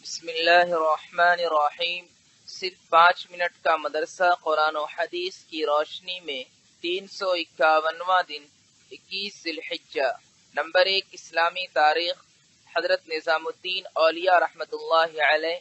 بسم اللہ الرحمن الرحیم۔ صرف 5 منٹ کا مدرسہ قرآن و حدیث کی روشنی میں 351واں دن 21 ذی الحجہ۔ نمبر 1 اسلامی تاریخ۔ حضرت نظام الدین اولیاء رحمۃ اللہ علیہ۔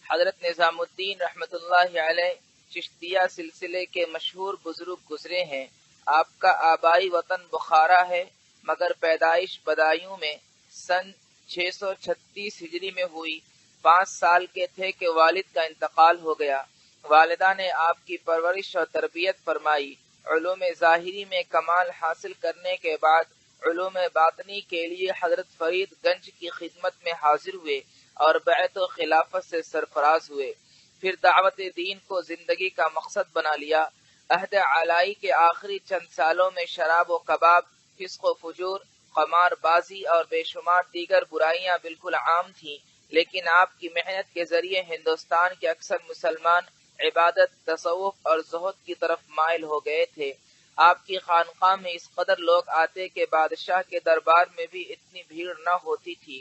حضرت نظام الدین رحمۃ اللہ علیہ چشتیہ سلسلے کے مشہور بزرگ گزرے ہیں۔ آپ کا آبائی وطن بخارا ہے، مگر پیدائش بدایوں میں سن 636 ہجری میں ہوئی۔ 5 سال کے تھے کہ والد کا انتقال ہو گیا۔ والدہ نے آپ کی پرورش اور تربیت فرمائی۔ علوم ظاہری میں کمال حاصل کرنے کے بعد علوم باطنی کے لیے حضرت فرید گنج کی خدمت میں حاضر ہوئے اور بیعت و خلافت سے سرفراز ہوئے۔ پھر دعوت دین کو زندگی کا مقصد بنا لیا۔ عہد علائی کے آخری چند سالوں میں شراب و کباب، فسق و فجور، قمار بازی اور بے شمار دیگر برائیاں بالکل عام تھیں، لیکن آپ کی محنت کے ذریعے ہندوستان کے اکثر مسلمان عبادت، تصوف اور زہد کی طرف مائل ہو گئے تھے۔ آپ کی خانقاہ میں اس قدر لوگ آتے کہ بادشاہ کے دربار میں بھی اتنی بھیڑ نہ ہوتی تھی۔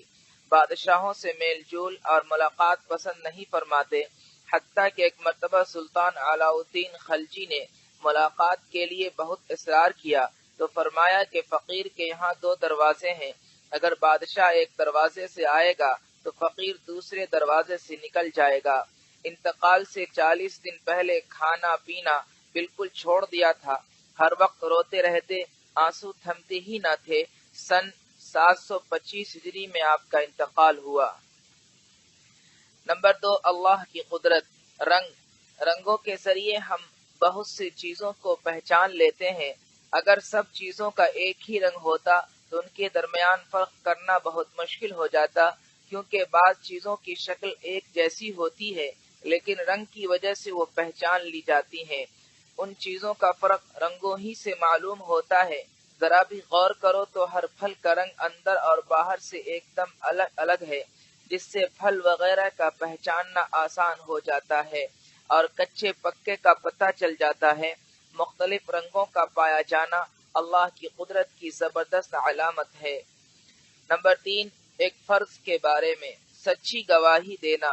بادشاہوں سے میل جول اور ملاقات پسند نہیں فرماتے، حتیٰ کہ ایک مرتبہ سلطان علاء الدین خلجی نے ملاقات کے لیے بہت اصرار کیا تو فرمایا کہ فقیر کے یہاں 2 دروازے ہیں، اگر بادشاہ ایک دروازے سے آئے گا تو فقیر دوسرے دروازے سے نکل جائے گا۔ انتقال سے 40 دن پہلے کھانا پینا بالکل چھوڑ دیا تھا، ہر وقت روتے رہتے، آنسو تھمتے ہی نہ تھے۔ سن 725 ہجری میں آپ کا انتقال ہوا۔ نمبر 2 اللہ کی قدرت۔ رنگوں کے ذریعے ہم بہت سی چیزوں کو پہچان لیتے ہیں۔ اگر سب چیزوں کا ایک ہی رنگ ہوتا تو ان کے درمیان فرق کرنا بہت مشکل ہو جاتا، کیونکہ بعض چیزوں کی شکل ایک جیسی ہوتی ہے لیکن رنگ کی وجہ سے وہ پہچان لی جاتی ہیں۔ ان چیزوں کا فرق رنگوں ہی سے معلوم ہوتا ہے۔ ذرا بھی غور کرو تو ہر پھل کا رنگ اندر اور باہر سے ایک دم الگ الگ ہے، جس سے پھل وغیرہ کا پہچاننا آسان ہو جاتا ہے اور کچے پکے کا پتہ چل جاتا ہے۔ مختلف رنگوں کا پایا جانا اللہ کی قدرت کی زبردست علامت ہے۔ نمبر 3 ایک فرض کے بارے میں سچی گواہی دینا۔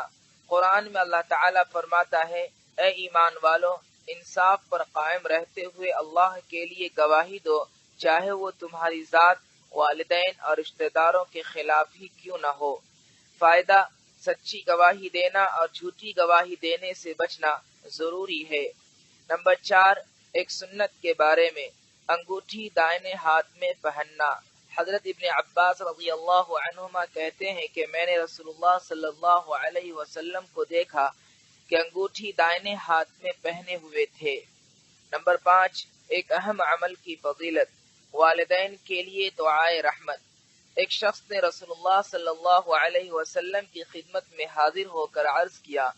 قرآن میں اللہ تعالیٰ فرماتا ہے، اے ایمان والو، انصاف پر قائم رہتے ہوئے اللہ کے لیے گواہی دو، چاہے وہ تمہاری ذات، والدین اور رشتہ داروں کے خلاف ہی کیوں نہ ہو۔ فائدہ: سچی گواہی دینا اور جھوٹی گواہی دینے سے بچنا ضروری ہے۔ نمبر 4 ایک سنت کے بارے میں انگوٹھی دائیں ہاتھ میں پہننا۔ حضرت ابن عباس رضی اللہ عنہما کہتے ہیں کہ میں نے رسول اللہ صلی اللہ علیہ وسلم کو دیکھا کہ انگوٹھی دائیں ہاتھ میں پہنے ہوئے تھے۔ نمبر 5 ایک اہم عمل کی فضیلت، والدین کے لیے دعائے رحمت۔ ایک شخص نے رسول اللہ صلی اللہ علیہ وسلم کی خدمت میں حاضر ہو کر عرض کیا،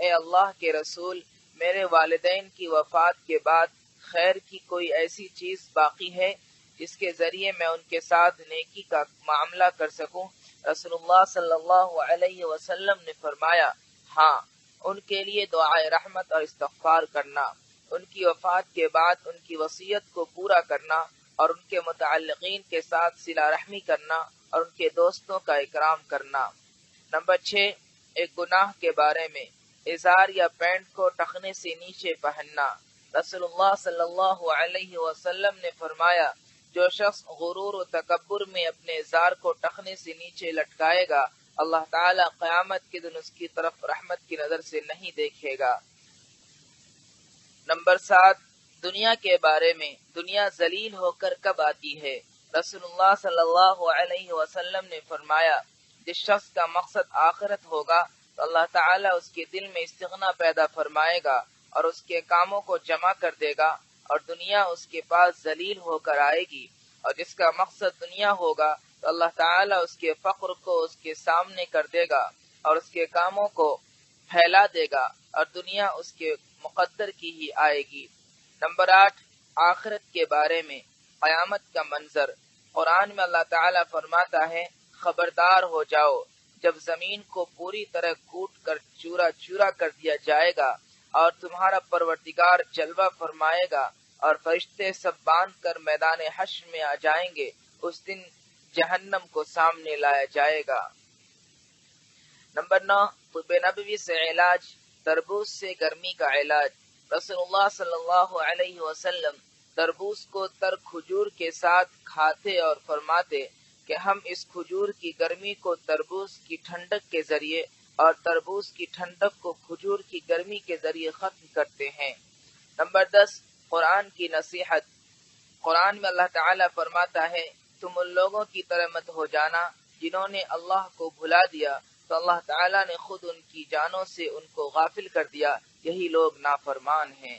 اے اللہ کے رسول، میرے والدین کی وفات کے بعد خیر کی کوئی ایسی چیز باقی ہے جس کے ذریعے میں ان کے ساتھ نیکی کا معاملہ کر سکوں؟ رسول اللہ صلی اللہ علیہ وسلم نے فرمایا، ہاں، ان کے لیے دعائے رحمت اور استغفار کرنا، ان کی وفات کے بعد ان کی وصیت کو پورا کرنا اور ان کے متعلقین کے ساتھ صلہ رحمی کرنا اور ان کے دوستوں کا اکرام کرنا۔ نمبر 6 ایک گناہ کے بارے میں ازار یا پینٹ کو ٹخنے سے نیچے پہننا۔ رسول اللہ صلی اللہ علیہ وسلم نے فرمایا، جو شخص غرور و تکبر میں اپنے ازار کو ٹخنے سے نیچے لٹکائے گا، اللہ تعالیٰ قیامت کے دن اس کی طرف رحمت کی نظر سے نہیں دیکھے گا۔ نمبر 7 دنیا کے بارے میں دنیا ذلیل ہو کر کب آتی ہے؟ رسول اللہ صلی اللہ علیہ وسلم نے فرمایا، جس شخص کا مقصد آخرت ہوگا تو اللہ تعالیٰ اس کے دل میں استغنا پیدا فرمائے گا اور اس کے کاموں کو جمع کر دے گا اور دنیا اس کے پاس ذلیل ہو کر آئے گی۔ اور جس کا مقصد دنیا ہوگا تو اللہ تعالیٰ اس کے فقر کو اس کے سامنے کر دے گا اور اس کے کاموں کو پھیلا دے گا اور دنیا اس کے مقدر کی ہی آئے گی۔ نمبر 8 آخرت کے بارے میں قیامت کا منظر۔ قرآن میں اللہ تعالیٰ فرماتا ہے، خبردار ہو جاؤ، جب زمین کو پوری طرح کوٹ کر چورا چورا کر دیا جائے گا اور تمہارا پروردگار جلوہ فرمائے گا اور فرشتے سب باندھ کر میدان حشر میں آ جائیں گے، اس دن جہنم کو سامنے لایا جائے گا۔ نمبر 9 طب نبوی سے علاج، تربوز سے گرمی کا علاج۔ رسول اللہ صلی اللہ علیہ وسلم تربوز کو تر کھجور کے ساتھ کھاتے اور فرماتے کہ ہم اس کھجور کی گرمی کو تربوز کی ٹھنڈک کے ذریعے اور تربوز کی ٹھنڈک کو کھجور کی گرمی کے ذریعے ختم کرتے ہیں۔ نمبر 10، قرآن کی نصیحت۔ قرآن میں اللہ تعالیٰ فرماتا ہے تم ان لوگوں کی طرح مت ہو جانا جنہوں نے اللہ کو بھلا دیا تو اللہ تعالیٰ نے خود ان کی جانوں سے ان کو غافل کر دیا، یہی لوگ نافرمان ہیں۔